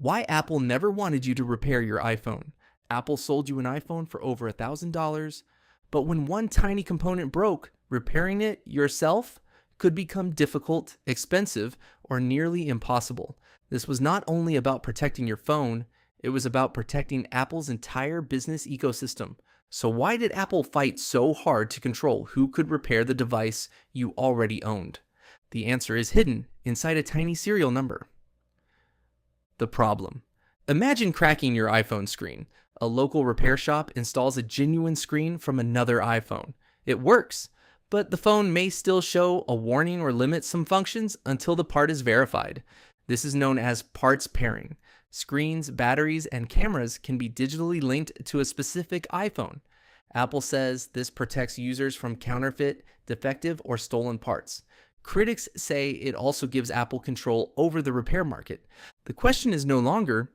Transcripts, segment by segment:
Why Apple never wanted you to repair your iPhone. Apple sold you an iPhone for over $1,000, but when one tiny component broke, repairing it yourself could become difficult, expensive, or nearly impossible. This was not only about protecting your phone, it was about protecting Apple's entire business ecosystem. So why did Apple fight so hard to control who could repair the device you already owned? The answer is hidden inside a tiny serial number. The problem. Imagine cracking your iPhone screen. A local repair shop installs a genuine screen from another iPhone. It works, but the phone may still show a warning or limit some functions until the part is verified. This is known as parts pairing. Screens, batteries, and cameras can be digitally linked to a specific iPhone. Apple says this protects users from counterfeit, defective, or stolen parts. Critics say it also gives Apple control over the repair market. The question is no longer,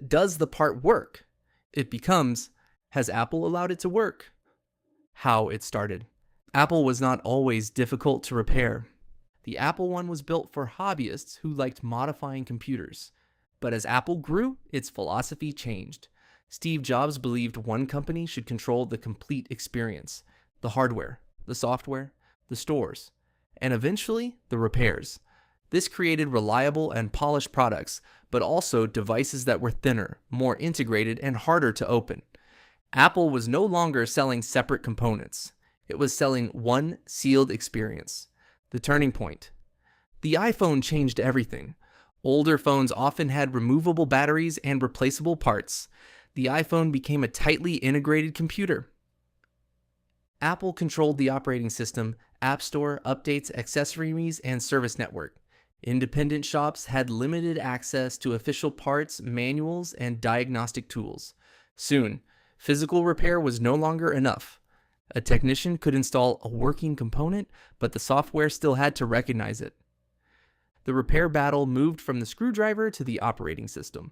does the part work? It becomes, has Apple allowed it to work? How it started. Apple was not always difficult to repair. The Apple One was built for hobbyists who liked modifying computers. But as Apple grew, its philosophy changed. Steve Jobs believed one company should control the complete experience: the hardware, the software, the stores, and eventually the repairs. This created reliable and polished products, but also devices that were thinner, more integrated, and harder to open. Apple was no longer selling separate components. It was selling one sealed experience. The turning point. The iPhone changed everything. Older phones often had removable batteries and replaceable parts. The iPhone became a tightly integrated computer. Apple controlled the operating system, App Store, updates, accessories, and service network. Independent shops had limited access to official parts, manuals, and diagnostic tools. Soon, physical repair was no longer enough. A technician could install a working component, but the software still had to recognize it. The repair battle moved from the screwdriver to the operating system.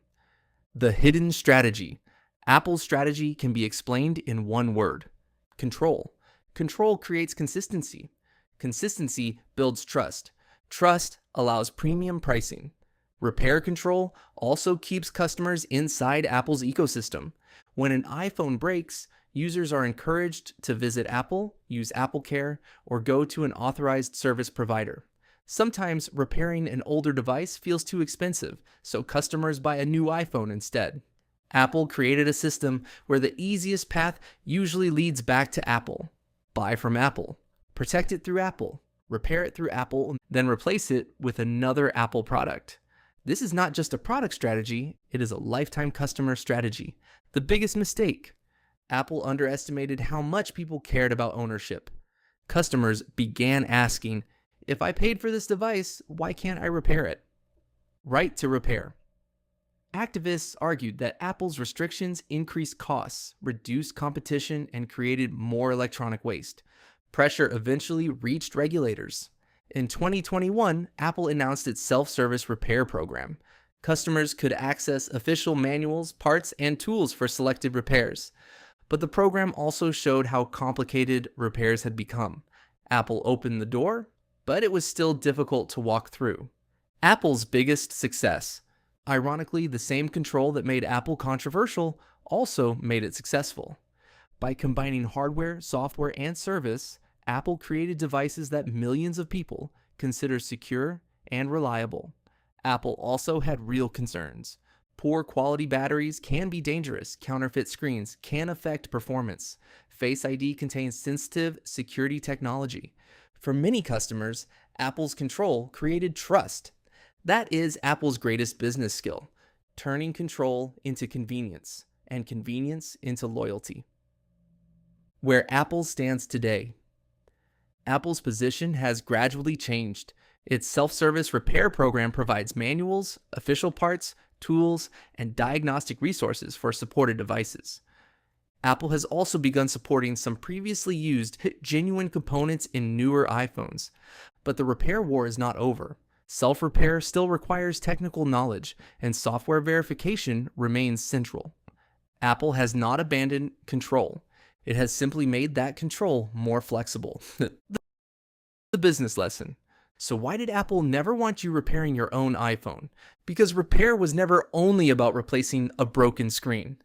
The hidden strategy. Apple's strategy can be explained in one word: control. Control creates consistency. Consistency builds trust. Trust allows premium pricing. Repair control also keeps customers inside Apple's ecosystem. When an iPhone breaks, users are encouraged to visit Apple, use AppleCare, or go to an authorized service provider. Sometimes repairing an older device feels too expensive, so customers buy a new iPhone instead. Apple created a system where the easiest path usually leads back to Apple. Buy from Apple, protect it through Apple, repair it through Apple, then replace it with another Apple product. This is not just a product strategy, it is a lifetime customer strategy. The biggest mistake. Apple underestimated how much people cared about ownership. Customers began asking, if I paid for this device, why can't I repair it? Right to repair. Activists argued that Apple's restrictions increased costs, reduced competition, and created more electronic waste. Pressure eventually reached regulators. In 2021, Apple announced its self-service repair program. Customers could access official manuals, parts, and tools for selected repairs. But the program also showed how complicated repairs had become. Apple opened the door, but it was still difficult to walk through. Apple's biggest success. Ironically, the same control that made Apple controversial also made it successful. By combining hardware, software, and service, Apple created devices that millions of people consider secure and reliable. Apple also had real concerns. Poor quality batteries can be dangerous. Counterfeit screens can affect performance. Face ID contains sensitive security technology. For many customers, Apple's control created trust. That is Apple's greatest business skill, turning control into convenience, and convenience into loyalty. Where Apple stands today. Apple's position has gradually changed. Its self-service repair program provides manuals, official parts, tools, and diagnostic resources for supported devices. Apple has also begun supporting some previously used genuine components in newer iPhones. But the repair war is not over. Self-repair still requires technical knowledge, and software verification remains central. Apple has not abandoned control. It has simply made that control more flexible. The business lesson. So why did Apple never want you repairing your own iPhone? Because repair was never only about replacing a broken screen.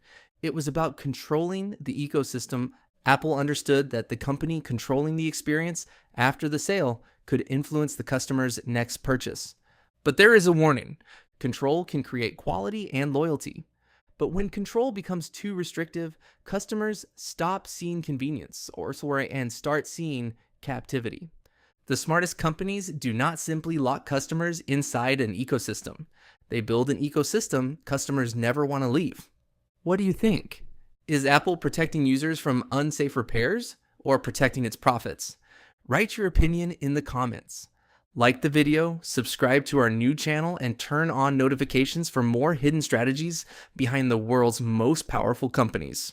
It was about controlling the ecosystem. Apple understood that the company controlling the experience after the sale could influence the customer's next purchase. But there is a warning. Control can create quality and loyalty. But when control becomes too restrictive, customers stop seeing convenience and start seeing captivity. The smartest companies do not simply lock customers inside an ecosystem. They build an ecosystem customers never want to leave. What do you think? Is Apple protecting users from unsafe repairs or protecting its profits? Write your opinion in the comments. Like the video, subscribe to our new channel, and turn on notifications for more hidden strategies behind the world's most powerful companies.